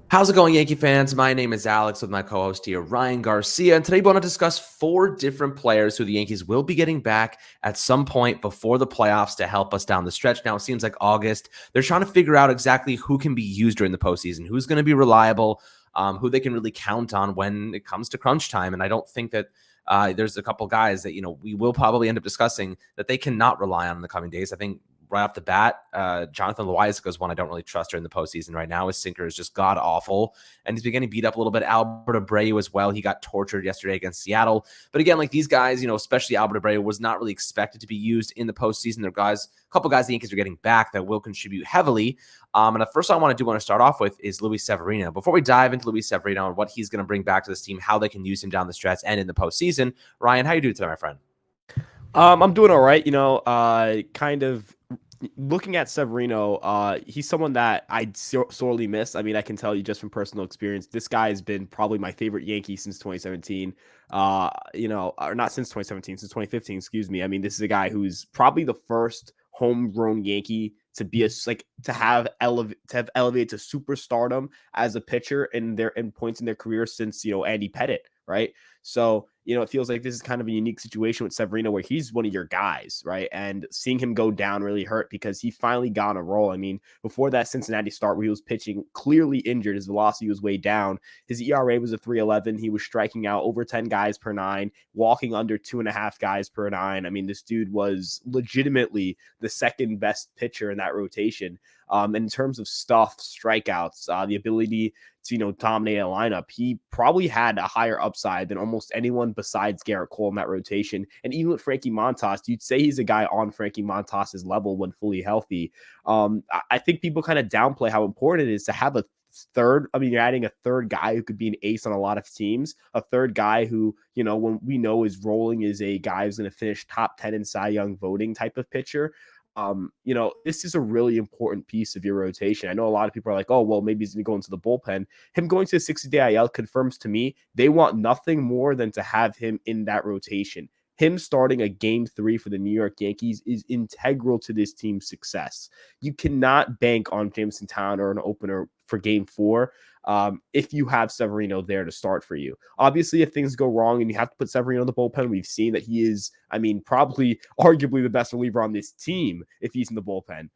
How's it going, Yankee fans? My name is Alex with my co-host here, Ryan Garcia, and today we want to discuss four different players who the Yankees will be getting back at some point before the playoffs to help us down the stretch. Now, it seems like August. They're trying to figure out exactly who can be used during the postseason, who's going to be reliable, who they can really count on when it comes to crunch time. And I don't think that there's a couple guys that, we will probably end up discussing that they cannot rely on in the coming days. I think right off the bat, Jonathan Loáisiga is one I don't really trust during the postseason right now. His sinker is just god awful, and he's been getting beat up a little bit. Albert Abreu as well. He got tortured yesterday against Seattle. But again, like these guys, especially Albert Abreu, was not really expected to be used in the postseason. There are a couple guys the Yankees are getting back that will contribute heavily. And the first thing I want to start off with is Luis Severino. Before we dive into Luis Severino and what he's going to bring back to this team, how they can use him down the stretch and in the postseason, Ryan, how you doing today, my friend? I'm doing all right. Kind of looking at Severino, he's someone that I sorely miss. I mean, I can tell you just from personal experience, this guy has been probably my favorite Yankee since 2017. Or not since 2017, since 2015, excuse me. I mean, this is a guy who's probably the first homegrown Yankee to be to have elevated to superstardom as a pitcher in points in their career since Andy Pettitte, right? So it feels like this is kind of a unique situation with Severino where he's one of your guys, right? And seeing him go down really hurt because he finally got on a roll. I mean, before that Cincinnati start where he was pitching clearly injured, his velocity was way down. His ERA was a 3.11. He was striking out over 10 guys per nine, walking under 2.5 guys per nine. I mean, this dude was legitimately the second best pitcher in that rotation. In terms of stuff, strikeouts, the ability to dominate a lineup, he probably had a higher upside than almost anyone besides Garrett Cole in that rotation. And even with Frankie Montas, you'd say he's a guy on Frankie Montas's level when fully healthy. I think people kind of downplay how important it is to have a third. I mean, you're adding a third guy who could be an ace on a lot of teams, a third guy who, when we know is rolling, is a guy who's going to finish top 10 in Cy Young voting type of pitcher. This is a really important piece of your rotation. I know a lot of people are like, oh, well, maybe he's going to go into the bullpen. Him going to the 60-day IL confirms to me they want nothing more than to have him in that rotation. Him starting a game 3 for the New York Yankees is integral to this team's success. You cannot bank on Jameson Town or an opener for game 4 if you have Severino there to start for you. Obviously, if things go wrong and you have to put Severino in the bullpen, we've seen that he is, probably arguably the best reliever on this team if he's in the bullpen.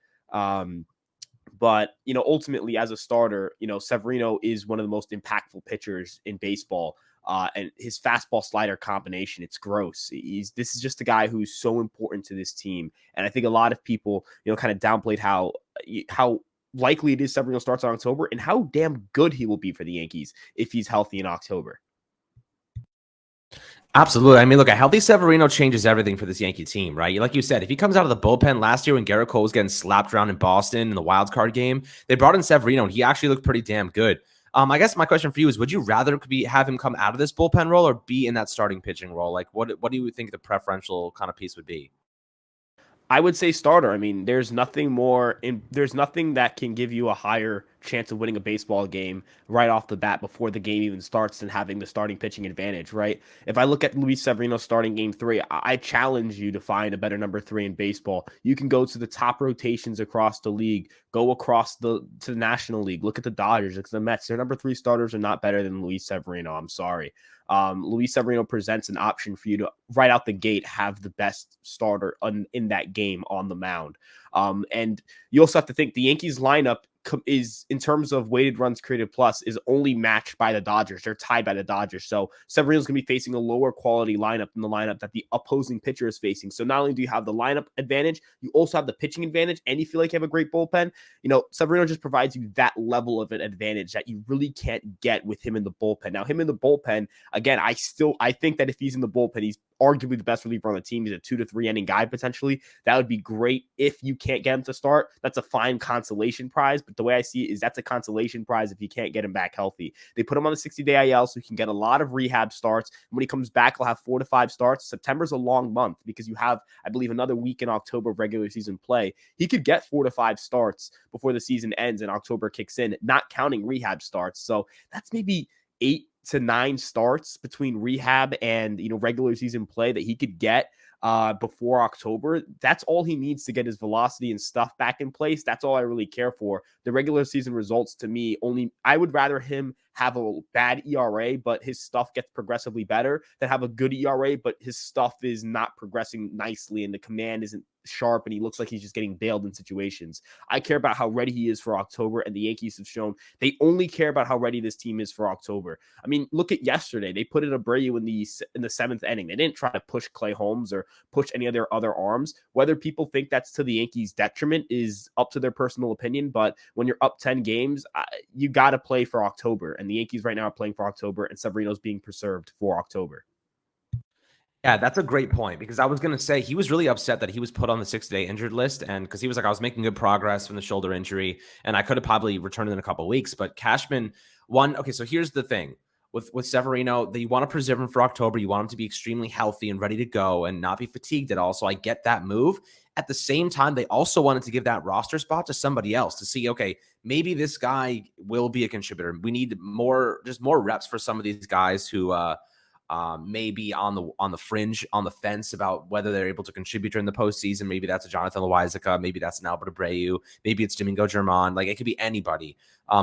But ultimately, as a starter, Severino is one of the most impactful pitchers in baseball. And his fastball slider combination, it's gross. This is just a guy who's so important to this team. And I think a lot of people, kind of downplayed how likely it is Severino starts in October and how damn good he will be for the Yankees if he's healthy in October. Absolutely. I mean, look, a healthy Severino changes everything for this Yankee team, right? Like you said, if he comes out of the bullpen last year when Garrett Cole was getting slapped around in Boston in the wild card game, they brought in Severino and he actually looked pretty damn good. I guess my question for you is, would you rather have him come out of this bullpen role or be in that starting pitching role? Like, what do you think the preferential kind of piece would be? I would say starter. I mean, there's nothing that can give you a higher chance of winning a baseball game right off the bat before the game even starts than having the starting pitching advantage, right? If I look at Luis Severino starting game 3, I challenge you to find a better number 3 in baseball. You can go to the top rotations across the league, go across to the National League, look at the Dodgers, look at the Mets. Their number 3 starters are not better than Luis Severino. I'm sorry. Luis Severino presents an option for you to right out the gate have the best starter in that game on the mound. And you also have to think the Yankees lineup is, in terms of weighted runs created plus, is only matched by the Dodgers. They're tied by the Dodgers. So Severino's going to be facing a lower quality lineup than the lineup that the opposing pitcher is facing. So not only do you have the lineup advantage, you also have the pitching advantage, and you feel like you have a great bullpen. Severino just provides you that level of an advantage that you really can't get with him in the bullpen. Now, him in the bullpen, again, I think that if he's in the bullpen, he's arguably the best reliever on the team. He's a 2 to 3 inning guy potentially. That would be great if you can't get him to start. That's a fine consolation prize. But the way I see it is that's a consolation prize if you can't get him back healthy. They put him on the 60-day IL so he can get a lot of rehab starts. And when he comes back, he'll have 4 to 5 starts. September's a long month because you have, I believe, another week in October of regular season play. He could get 4 to 5 starts before the season ends and October kicks in, not counting rehab starts. So that's maybe 8 to 9 starts between rehab and regular season play that he could get before October, that's all he needs to get his velocity and stuff back in place. That's all I really care for. The regular season results, to me, I would rather him have a bad ERA, but his stuff gets progressively better, than have a good ERA, but his stuff is not progressing nicely and the command isn't sharp and he looks like he's just getting bailed in situations. I care about how ready he is for October, and the Yankees have shown they only care about how ready this team is for October. I mean, look at yesterday. They put in Abreu in the seventh inning. They didn't try to push Clay Holmes or push any of their other arms. Whether people think that's to the Yankees' detriment is up to their personal opinion, but when you're up 10 games, you got to play for October, and the Yankees right now are playing for October, and Severino's being preserved for October. Yeah, that's a great point, because I was going to say he was really upset that he was put on the 6-day injured list, and because he was like, I was making good progress from the shoulder injury and I could have probably returned in a couple of weeks. But Cashman okay, so here's the thing with Severino, that you want to preserve him for October. You want him to be extremely healthy and ready to go and not be fatigued at all. So I get that move. At the same time, they also wanted to give that roster spot to somebody else to see, okay, maybe this guy will be a contributor. We need more reps for some of these guys who maybe on the fringe, on the fence about whether they're able to contribute during the postseason. Maybe that's a Jonathan Loizaga. Maybe that's an Albert Abreu. Maybe it's Domingo Germán. Like, it could be anybody.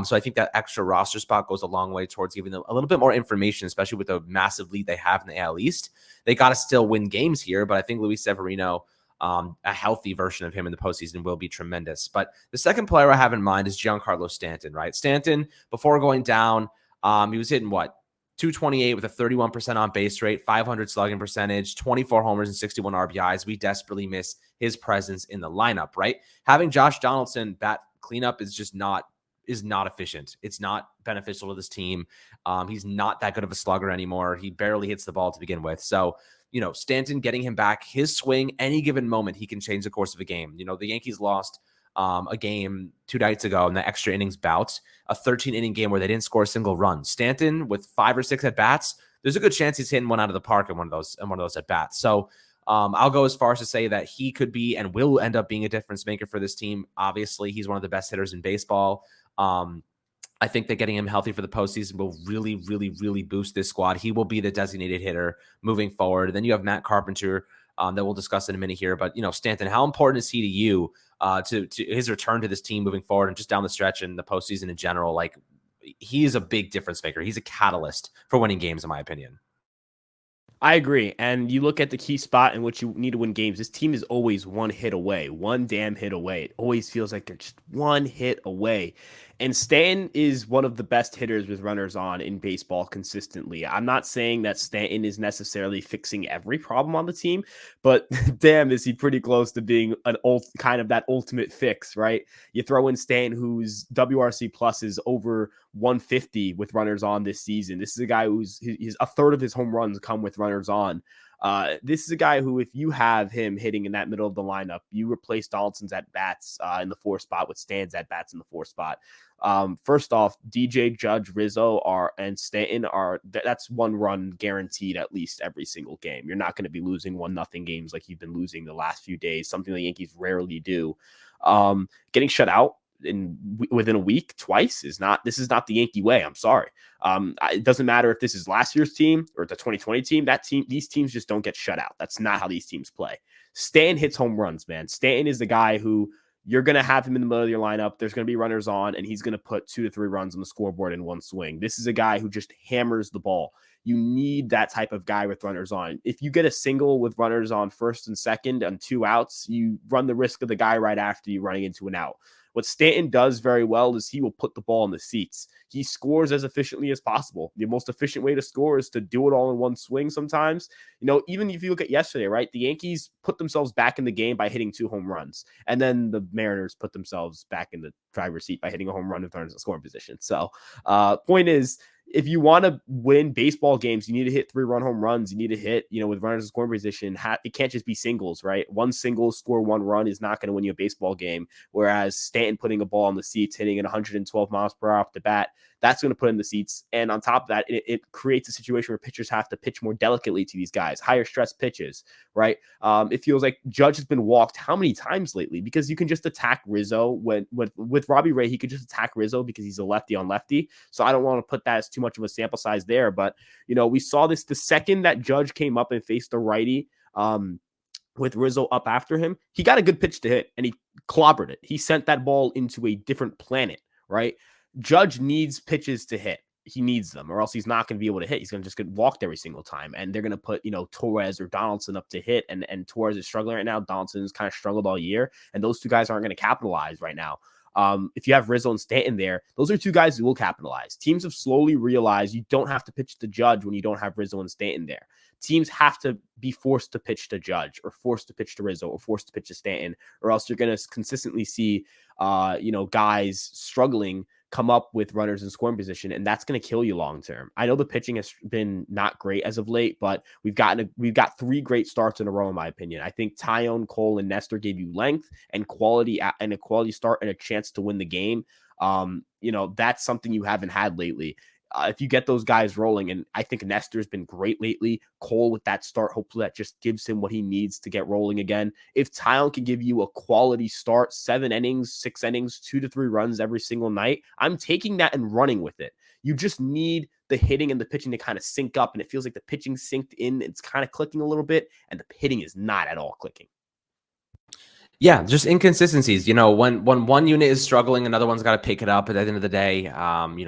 So I think that extra roster spot goes a long way towards giving them a little bit more information, especially with the massive lead they have in the AL East. They got to still win games here, but I think Luis Severino, a healthy version of him in the postseason, will be tremendous. But the second player I have in mind is Giancarlo Stanton, right? Stanton, before going down, he was hitting 228 with a 31% on base rate, 500 slugging percentage, 24 homers and 61 RBIs. We desperately miss his presence in the lineup, right? Having Josh Donaldson bat cleanup is not efficient. It's not beneficial to this team. He's not that good of a slugger anymore. He barely hits the ball to begin with. So, Stanton, getting him back, his swing, any given moment, he can change the course of a game. The Yankees lost a game 2 nights ago in the extra innings bout, a 13-inning game where they didn't score a single run. Stanton, with 5 or 6 at-bats, there's a good chance he's hitting one out of the park in one of those at-bats. So I'll go as far as to say that he could be and will end up being a difference maker for this team. Obviously, he's one of the best hitters in baseball. I think that getting him healthy for the postseason will really, really, really boost this squad. He will be the designated hitter moving forward. And then you have Matt Carpenter, that we'll discuss in a minute here. But, Stanton, how important is he to you, to his return to this team moving forward and just down the stretch and the postseason in general? Like, he is a big difference maker. He's a catalyst for winning games, in my opinion. I agree. And you look at the key spot in which you need to win games. This team is always one hit away, one damn hit away. It always feels like they're just one hit away. And Stanton is one of the best hitters with runners on in baseball consistently. I'm not saying that Stanton is necessarily fixing every problem on the team, but damn, is he pretty close to being kind of that ultimate fix, right? You throw in Stanton, whose WRC plus is over 150 with runners on this season. This is a guy who's a third of his home runs come with runners on. This is a guy who, if you have him hitting in that middle of the lineup, you replace Donaldson's at bats in the 4 spot with Stan's at bats in the 4 spot. First off, DJ, Judge, Rizzo and Stanton that's 1 run guaranteed at least every single game. You're not going to be losing 1-0 games like you've been losing the last few days, something the Yankees rarely do. Getting shut out within a week twice this is not the Yankee way. I'm sorry. It doesn't matter if this is last year's team or the 2020 team. These teams just don't get shut out. That's not how these teams play. Stanton hits home runs, man. Stanton is the guy who you're going to have him in the middle of your lineup. There's going to be runners on, and he's going to put 2 to 3 runs on the scoreboard in one swing. This is a guy who just hammers the ball. You need that type of guy with runners on. If you get a single with runners on first and second and 2 outs, you run the risk of the guy right after you running into an out. What Stanton does very well is he will put the ball in the seats. He scores as efficiently as possible. The most efficient way to score is to do it all in one swing sometimes. Even if you look at yesterday, right, the Yankees put themselves back in the game by hitting 2 home runs. And then the Mariners put themselves back in the driver's seat by hitting a home run with runners in scoring position. So point is, if you want to win baseball games, you need to hit 3-run home runs. You need to hit, with runners in scoring position. It can't just be singles, right? 1 single, score 1 run is not going to win you a baseball game. Whereas Stanton putting a ball in the seats, hitting at 112 miles per hour off the bat, that's going to put in the seats. And on top of that, it creates a situation where pitchers have to pitch more delicately to these guys, higher stress pitches, right? It feels like Judge has been walked how many times lately? Because you can just attack Rizzo with Robbie Ray. He could just attack Rizzo because he's a lefty on lefty. So I don't want to put that as too much of a sample size there. But, we saw this the second that Judge came up and faced a righty. with Rizzo up after him, he got a good pitch to hit and he clobbered it. He sent that ball into a different planet, right? Judge needs pitches to hit. He needs them, or else he's not going to be able to hit. He's going to just get walked every single time. And they're going to put, Torres or Donaldson up to hit. And Torres is struggling right now. Donaldson's kind of struggled all year. And those two guys aren't going to capitalize right now. If you have Rizzo and Stanton there, those are two guys who will capitalize. Teams have slowly realized you don't have to pitch to Judge when you don't have Rizzo and Stanton there. Teams have to be forced to pitch to Judge or forced to pitch to Rizzo or forced to pitch to Stanton, or else you're going to consistently see, guys struggling come up with runners in scoring position, and that's going to kill you long term. I know the pitching has been not great as of late, but we've got 3 great starts in a row, in my opinion. I think Tyone, Cole, and Nestor gave you length and quality, and a quality start and a chance to win the game. That's something you haven't had lately. If you get those guys rolling, and I think Nestor's been great lately. Cole with that start, hopefully that just gives him what he needs to get rolling again. If Tyone can give you a quality start, 7 innings, 6 innings, 2 to 3 runs every single night, I'm taking that and running with it. You just need the hitting and the pitching to kind of sync up, and it feels like the pitching synced in. It's kind of clicking a little bit, and the hitting is not at all clicking. Yeah, just inconsistencies. When one unit is struggling, another one's got to pick it up. At the end of the day,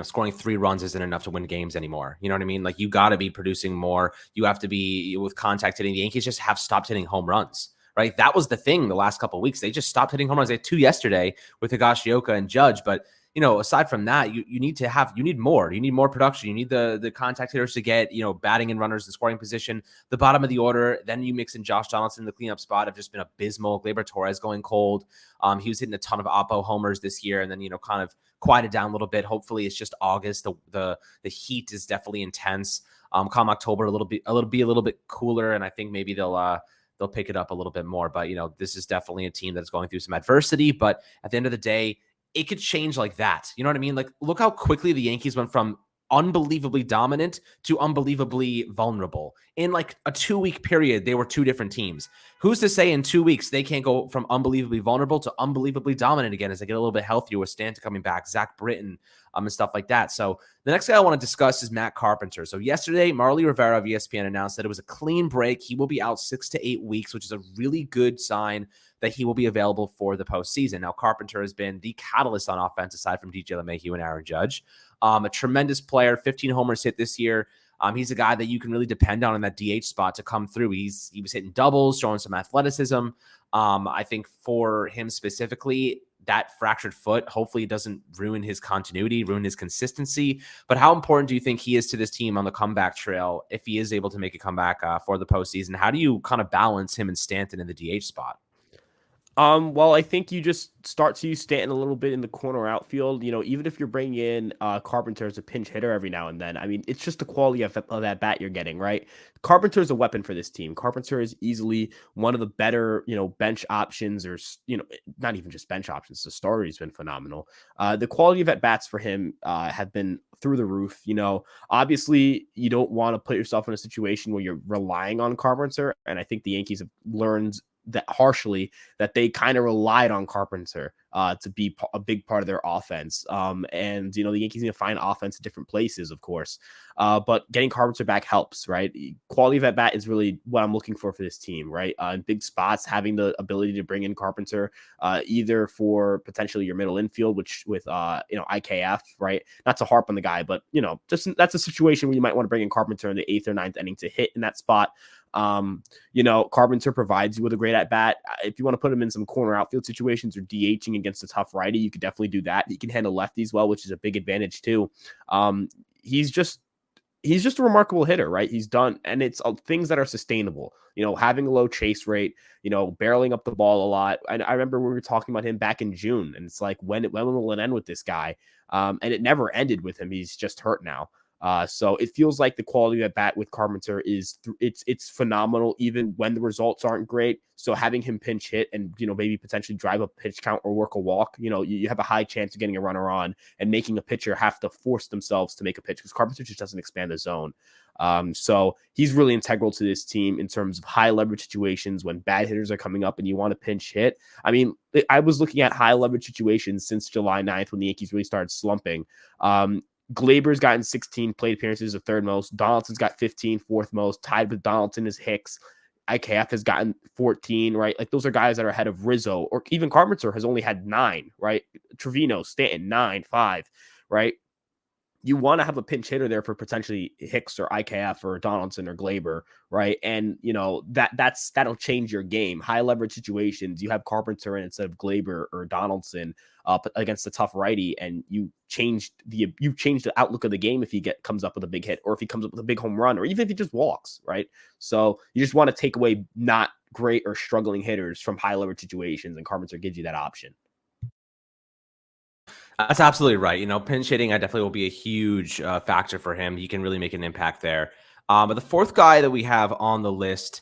scoring 3 runs isn't enough to win games anymore. You know what I mean? Like, you got to be producing more. You have to be with contact hitting. The Yankees just have stopped hitting home runs, right? That was the thing the last couple of weeks. They just stopped hitting home runs. They had 2 yesterday with Higashioka and Judge, but aside from that, you need more. You need more production. You need the contact hitters to get, batting and runners in scoring position. The bottom of the order, then you mix in Josh Donaldson in the cleanup spot, have just been abysmal. Gleyber Torres going cold. He was hitting a ton of Oppo homers this year, and then, kind of quieted down a little bit. Hopefully it's just August. The heat is definitely intense. Come October, a little bit cooler, and I think maybe they'll pick it up a little bit more. But, this is definitely a team that's going through some adversity. But at the end of the day, it could change like that. You know what I mean? Like, look how quickly the Yankees went from unbelievably dominant to unbelievably vulnerable. In like a 2-week period, they were 2 different teams. Who's to say in 2 weeks they can't go from unbelievably vulnerable to unbelievably dominant again as they get a little bit healthier with Stanton coming back, Zach Britton, and stuff like that. So the next guy I want to discuss is Matt Carpenter. So yesterday, Marley Rivera of ESPN announced that it was a clean break. He will be out 6 to 8 weeks, which is a really good sign that he will be available for the postseason. Now, Carpenter has been the catalyst on offense aside from DJ LeMahieu and Aaron Judge. A tremendous player, 15 homers hit this year. He's a guy that you can really depend on in that DH spot to come through. He was hitting doubles, showing some athleticism. I think for him specifically, that fractured foot hopefully doesn't ruin his continuity, ruin his consistency. But how important do you think he is to this team on the comeback trail if he is able to make a comeback for the postseason? How do you kind of balance him and Stanton in the DH spot? Well, I think you just start to use Stanton a little bit in the corner outfield. Even if you're bringing in Carpenter as a pinch hitter every now and then, I mean, it's just the quality of that bat you're getting, right? Carpenter is a weapon for this team. Carpenter is easily one of the better, bench options, or, not even just bench options. The starter has been phenomenal. The quality of at bats for him have been through the roof. Obviously, you don't want to put yourself in a situation where you're relying on Carpenter, and I think the Yankees have learned that harshly that they kind of relied on Carpenter to be a big part of their offense. And the Yankees need to find offense in different places, of course. But getting Carpenter back helps, right? Quality of at bat is really what I'm looking for this team, right? In big spots, having the ability to bring in Carpenter, either for potentially your middle infield, which with IKF, right? Not to harp on the guy, but just that's a situation where you might want to bring in Carpenter in the 8th or 9th inning to hit in that spot. Carpenter provides you with a great at bat. If you want to put him in some corner outfield situations or DHing against a tough righty, you could definitely do that. He can handle lefties well, which is a big advantage too. He's just a remarkable hitter, right? He's done, and it's things that are sustainable, having a low chase rate, barreling up the ball a lot. And I remember we were talking about him back in June, and it's like, when will it end with this guy? And it never ended with him. He's just hurt now. So it feels like the quality of bat with Carpenter is it's phenomenal, even when the results aren't great. So having him pinch hit and, maybe potentially drive a pitch count or work a walk, you have a high chance of getting a runner on and making a pitcher have to force themselves to make a pitch, because Carpenter just doesn't expand the zone. So he's really integral to this team in terms of high leverage situations when bad hitters are coming up and you want to pinch hit. I mean, I was looking at high leverage situations since July 9th when the Yankees really started slumping. Gleyber's gotten 16 plate appearances, the 3rd most. Donaldson's got 15, 4th most. Tied with Donaldson is Hicks. IKF has gotten 14, right? Like those are guys that are ahead of Rizzo, or even Carpenter has only had 9, right? Trevino, Stanton, 9, 5, right? You want to have a pinch hitter there for potentially Hicks or IKF or Donaldson or Glaber, right? And that'll change your game. High leverage situations, you have Carpenter in instead of Glaber or Donaldson up against a tough righty, and you change the outlook of the game if he comes up with a big hit, or if he comes up with a big home run, or even if he just walks, right? So you just want to take away not great or struggling hitters from high leverage situations, and Carpenter gives you that option. That's absolutely right. Pinch hitting, I definitely will be a huge factor for him. He can really make an impact there. But the fourth guy that we have on the list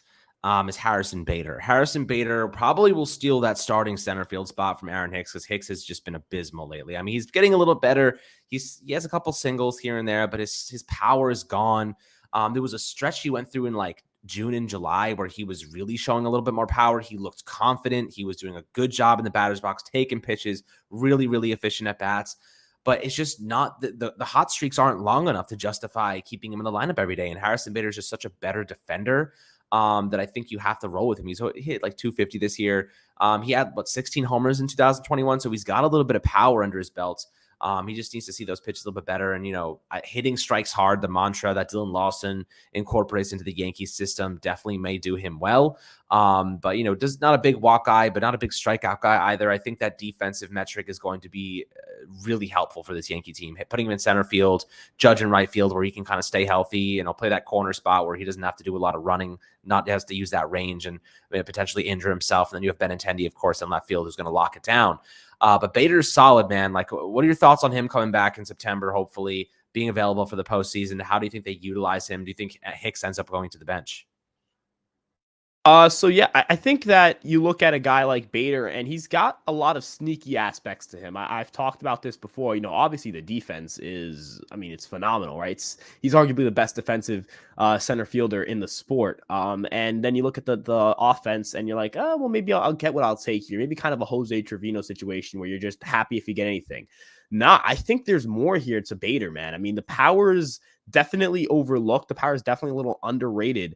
is Harrison Bader. Harrison Bader probably will steal that starting center field spot from Aaron Hicks, because Hicks has just been abysmal lately. I mean, he's getting a little better. He has a couple singles here and there, but his power is gone. There was a stretch he went through in like June and July where he was really showing a little bit more power. He looked confident. He was doing a good job in the batter's box, taking pitches, really, really efficient at bats. But it's just not the hot streaks aren't long enough to justify keeping him in the lineup every day. And Harrison Bader is just such a better defender that I think you have to roll with him. He's hit like 250 this year. He had 16 homers in 2021, so he's got a little bit of power under his belt. He just needs to see those pitches a little bit better. And, hitting strikes hard, the mantra that Dylan Lawson incorporates into the Yankees system, definitely may do him well. But, does not a big walk guy, but not a big strikeout guy either. I think that defensive metric is going to be really helpful for this Yankee team. Putting him in center field, Judge in right field, where he can kind of stay healthy, and he'll play that corner spot where he doesn't have to do a lot of running, not has to use that range and potentially injure himself. And then you have Benintendi, of course, in left field, who's going to lock it down. But Bader's solid, man. Like, what are your thoughts on him coming back in September, hopefully being available for the postseason? How do you think they utilize him? Do you think Hicks ends up going to the bench? So yeah, I think that you look at a guy like Bader, and he's got a lot of sneaky aspects to him. I've talked about this before. Obviously the defense is, it's phenomenal, right? He's arguably the best defensive center fielder in the sport. And then you look at the offense, and you're like, oh, well, maybe I'll get what I'll take here. Maybe kind of a Jose Trevino situation where you're just happy if you get anything. Nah, I think there's more here to Bader, man. The power is definitely overlooked. The power is definitely a little underrated.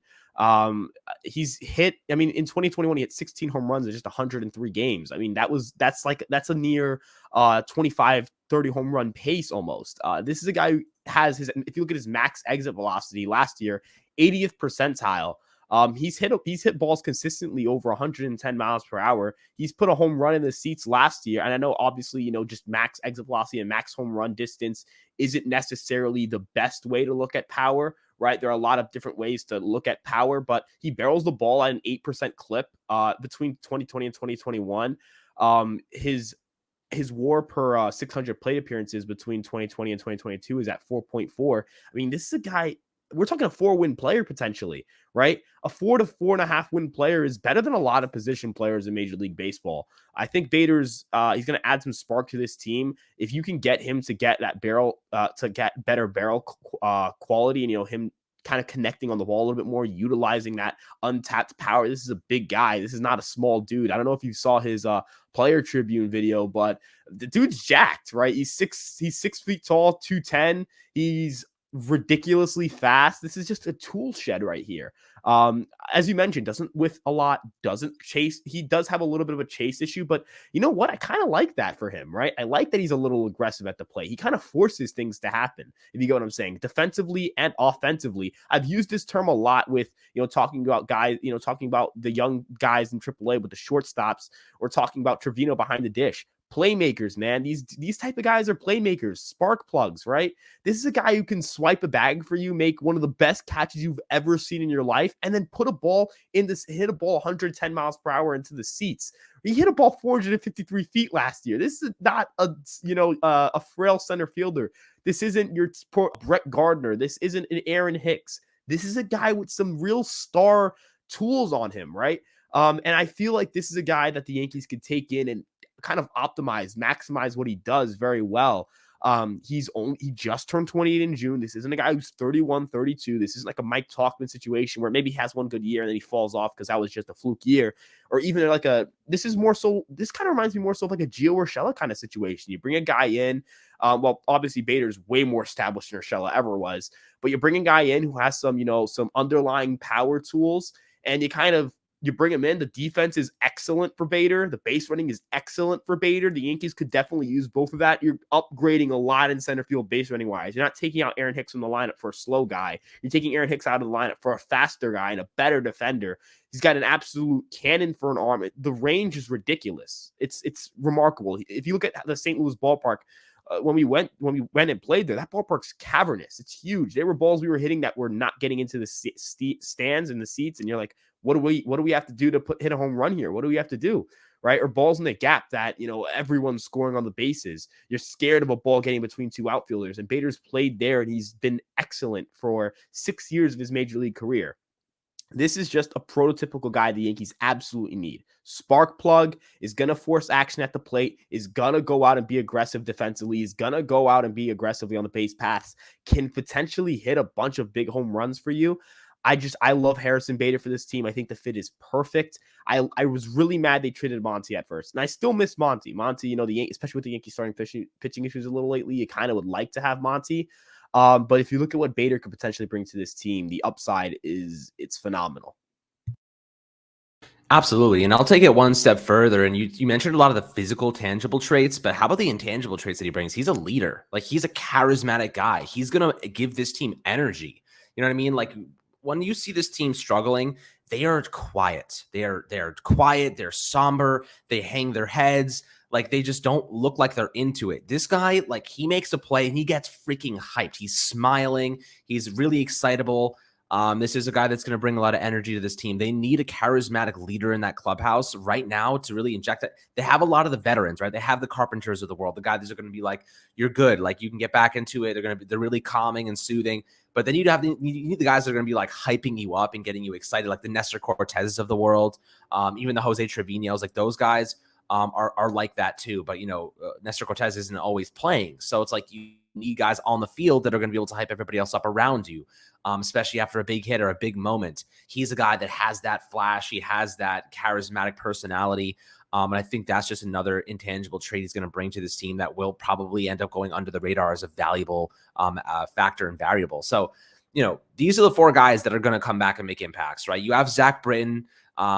He's hit, in 2021 he hit 16 home runs in just 103 games. That's a near 25-30 home run pace almost. This is a guy who has if you look at his max exit velocity last year, 80th percentile. He's hit balls consistently over 110 miles per hour. He's put a home run in the seats last year. And I know obviously, just max exit velocity and max home run distance isn't necessarily the best way to look at power, right? There are a lot of different ways to look at power, but he barrels the ball at an 8% clip between 2020 and 2021. His WAR per 600 plate appearances between 2020 and 2022 is at 4.4. This is a guy, we're talking a 4-win player potentially, right? A 4 to 4.5 win player is better than a lot of position players in Major League Baseball. I think Bader's he's going to add some spark to this team. If you can get him to get that barrel, to get better barrel quality, and him kind of connecting on the ball a little bit more, utilizing that untapped power. This is a big guy. This is not a small dude. I don't know if you saw his Player Tribune video, but the dude's jacked, right? He's 6 feet tall, 210. He's ridiculously fast. This is just a tool shed right here. As you mentioned, doesn't whiff a lot, doesn't chase. He does have a little bit of a chase issue, but you know what? I kind of like that for him, right? I like that he's a little aggressive at the plate. He kind of forces things to happen, if you get what I'm saying, defensively and offensively. I've used this term a lot with, talking about guys, talking about the young guys in AAA with the shortstops, or talking about Trevino behind the dish. Playmakers, man. These type of guys are playmakers, spark plugs, right? This is a guy who can swipe a bag for you, make one of the best catches you've ever seen in your life, and then hit a ball 110 miles per hour into the seats. He hit a ball 453 feet last year. This is not a frail center fielder. This isn't your Brett Gardner. This isn't an Aaron Hicks. This is a guy with some real star tools on him, right? And I feel like this is a guy that the Yankees could take in and kind of maximize what he does very well. He just turned 28 in June. This isn't a guy who's 31, 32. This isn't like a Mike Tauchman situation where maybe he has one good year and then he falls off because that was just a fluke year. Or even this kind of reminds me more so of like a Gio Urshela kind of situation. You bring a guy in, well, obviously Bader's way more established than Urshela ever was, but you bring a guy in who has some underlying power tools, and you bring him in. The defense is excellent for Bader. The base running is excellent for Bader. The Yankees could definitely use both of that. You're upgrading a lot in center field base running wise. You're not taking out Aaron Hicks from the lineup for a slow guy. You're taking Aaron Hicks out of the lineup for a faster guy and a better defender. He's got an absolute cannon for an arm. The range is ridiculous. It's remarkable. If you look at the St. Louis ballpark, when we went and played there, that ballpark's cavernous. It's huge. There were balls we were hitting that were not getting into the stands and the seats, and you're like, what do we have to do to hit a home run here? What do we have to do? Right? Or balls in the gap that, everyone's scoring on the bases. You're scared of a ball getting between two outfielders. And Bader's played there, and he's been excellent for 6 years of his major league career. This is just a prototypical guy the Yankees absolutely need. Spark plug, is going to force action at the plate, is going to go out and be aggressive defensively, is going to go out and be aggressively on the base paths, can potentially hit a bunch of big home runs for you. I love Harrison Bader for this team. I think the fit is perfect. I was really mad they traded Monty at first, and I still miss Monty. Monty, especially with the Yankees starting pitching issues a little lately, you kind of would like to have Monty. But if you look at what Bader could potentially bring to this team, the upside it's phenomenal. Absolutely. And I'll take it one step further. And you mentioned a lot of the physical, tangible traits, but how about the intangible traits that he brings? He's a leader. Like, he's a charismatic guy. He's going to give this team energy. You know what I mean? Like, when you see this team struggling, they are quiet. They're quiet. They're somber. They hang their heads. Like, they just don't look like they're into it. This guy, like, he makes a play and he gets freaking hyped. He's smiling. He's really excitable. This is a guy that's going to bring a lot of energy to this team. They need a charismatic leader in that clubhouse right now to really inject it. They have a lot of the veterans, right? They have the Carpenters of the world, the guys that are going to be like, you're good. Like, you can get back into it. They're really calming and soothing. But then you need the guys that are going to be like hyping you up and getting you excited, like the Nestor Cortezes of the world, even the Jose Trivinos. Like, those guys are like that too. But Nestor Cortez isn't always playing, so it's like you need guys on the field that are going to be able to hype everybody else up around you, especially after a big hit or a big moment. He's a guy that has that flash. He has that charismatic personality. And I think that's just another intangible trait he's going to bring to this team that will probably end up going under the radar as a valuable factor and variable. So, these are the four guys that are going to come back and make impacts, right? You have Zach Britton.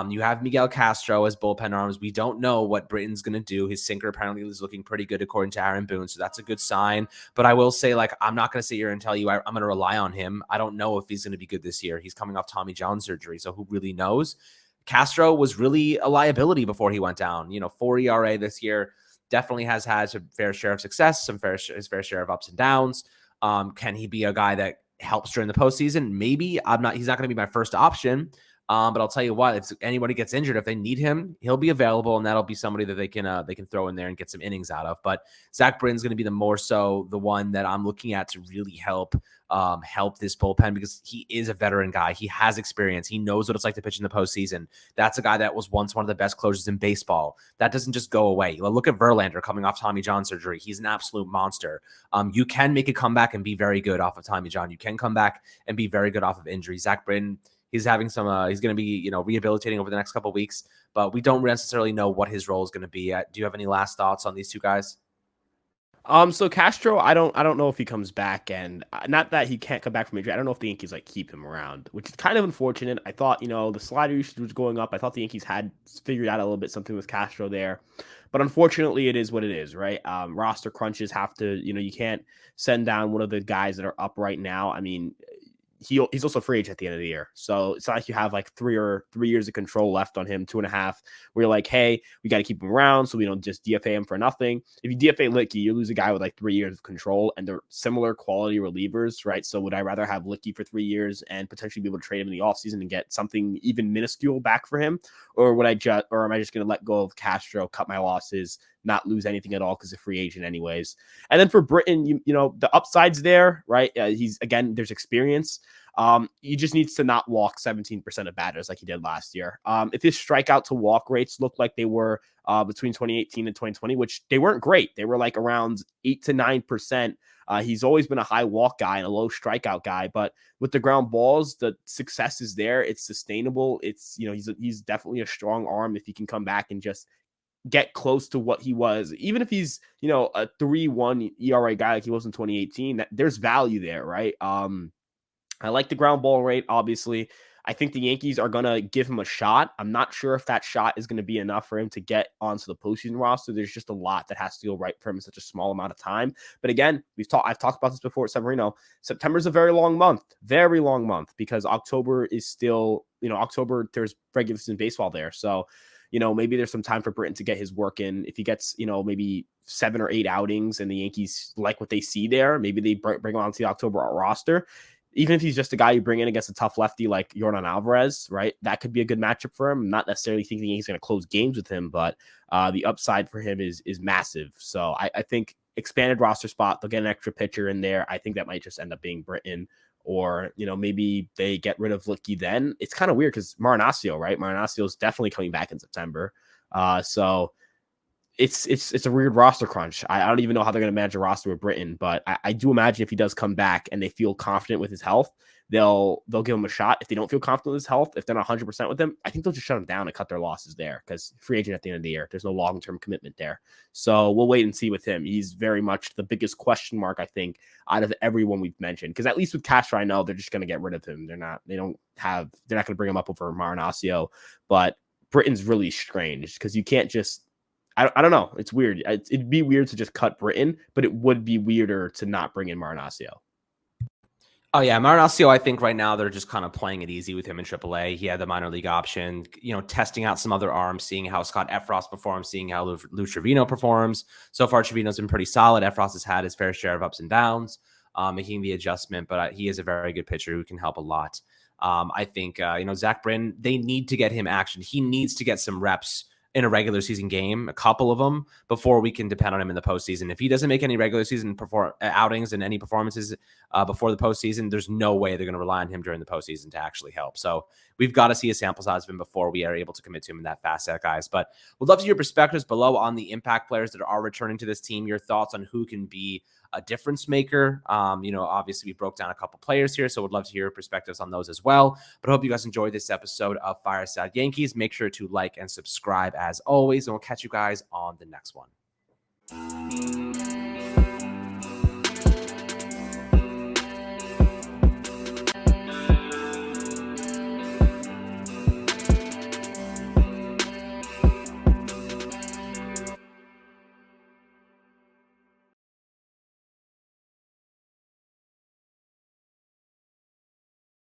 You have Miguel Castro as bullpen arms. We don't know what Britton's going to do. His sinker apparently is looking pretty good according to Aaron Boone, so that's a good sign. But I will say, like, I'm not going to sit here and tell you I'm going to rely on him. I don't know if he's going to be good this year. He's coming off Tommy John surgery, so who really knows? Castro was really a liability before he went down. 4 ERA this year. Definitely has had some fair share of success, his fair share of ups and downs. Can he be a guy that helps during the postseason? Maybe. He's not going to be my first option. But I'll tell you what, if anybody gets injured, if they need him, he'll be available, and that'll be somebody that they can throw in there and get some innings out of. But Zach Britton's going to be the one that I'm looking at to really help this bullpen, because he is a veteran guy. He has experience. He knows what it's like to pitch in the postseason. That's a guy that was once one of the best closers in baseball. That doesn't just go away. Look at Verlander coming off Tommy John surgery. He's an absolute monster. You can make a comeback and be very good off of Tommy John. You can come back and be very good off of injury. Zach Britton, he's having some, he's going to be, rehabilitating over the next couple of weeks, but we don't necessarily know what his role is going to be. Do you have any last thoughts on these two guys? So Castro, I don't know if he comes back, and not that he can't come back from injury. I don't know if the Yankees keep him around, which is kind of unfortunate. I thought, the slider usage was going up. I thought the Yankees had figured out a little bit something with Castro there, but unfortunately it is what it is, right? Roster crunches have to, you can't send down one of the guys that are up right now. I mean, he's also free agent at the end of the year. So it's not like you have 3 years of control left on him, 2.5, where you're like, hey, we got to keep him around so we don't just DFA him for nothing. If you DFA Licky, you lose a guy with 3 years of control, and they're similar quality relievers, right? So would I rather have Licky for 3 years and potentially be able to trade him in the offseason and get something even minuscule back for him? Or am I just going to let go of Castro, cut my losses, not lose anything at all because of free agent anyways? And then for Britton, the upside's there, right? There's experience. He just needs to not walk 17% of batters like he did last year. If his strikeout to walk rates look like they were between 2018 and 2020, which they weren't great, they were around 8 to 9%. He's always been a high walk guy and a low strikeout guy, but with the ground balls, the success is there. It's sustainable. It's, he's definitely a strong arm if he can come back and just get close to what he was. Even if he's, a 3.1 ERA guy like he was in 2018, there's value there, right? I like the ground ball rate, obviously. I think the Yankees are going to give him a shot. I'm not sure if that shot is going to be enough for him to get onto the postseason roster. There's just a lot that has to go right for him in such a small amount of time. But again, I've talked about this before at Severino. September is a very long month, because October is still, October, there's regular season baseball there. So, maybe there's some time for Britton to get his work in. If he gets, maybe 7 or 8 outings and the Yankees like what they see there, maybe they bring him onto the October roster. Even if he's just a guy you bring in against a tough lefty like Yordan Alvarez, right? That could be a good matchup for him. I'm not necessarily thinking he's going to close games with him, but the upside for him is massive. So I think expanded roster spot, they'll get an extra pitcher in there. I think that might just end up being Britton, or maybe they get rid of Licky then. It's kind of weird because Marinaccio, right? Marinaccio is definitely coming back in September. So it's a weird roster crunch. I don't even know how they're going to manage a roster with Britton, but I do imagine if he does come back and they feel confident with his health, they'll give him a shot. If they don't feel confident with his health, if they're not 100% with him, I think they'll just shut him down and cut their losses there, because free agent at the end of the year, there's no long-term commitment there. So we'll wait and see with him. He's very much the biggest question mark, I think, out of everyone we've mentioned, because at least with Castro, I know they're just going to get rid of him. They're not going to bring him up over Marinaccio, but Britton's really strange because you can't just, I don't know. It's weird. It'd be weird to just cut Britton, but it would be weirder to not bring in Marinaccio. Oh, yeah. Marinaccio, I think right now they're just kind of playing it easy with him in AAA. He had the minor league option, testing out some other arms, seeing how Scott Efros performs, seeing how Lou Trevino performs. So far, Trevino's been pretty solid. Efros has had his fair share of ups and downs, making the adjustment, but he is a very good pitcher who can help a lot. I think, Zach Britton, they need to get him action. He needs to get some reps in a regular season game, a couple of them, before we can depend on him in the postseason. If he doesn't make any regular season outings and any performances before the postseason, there's no way they're going to rely on him during the postseason to actually help. So we've got to see a sample size of him before we are able to commit to him in that fast set, guys. But we'd love to hear your perspectives below on the impact players that are returning to this team, your thoughts on who can be a difference maker. Obviously we broke down a couple players here, so would love to hear your perspectives on those as well. But I hope you guys enjoyed this episode of Fireside Yankees. Make sure to like and subscribe as always, and we'll catch you guys on the next one.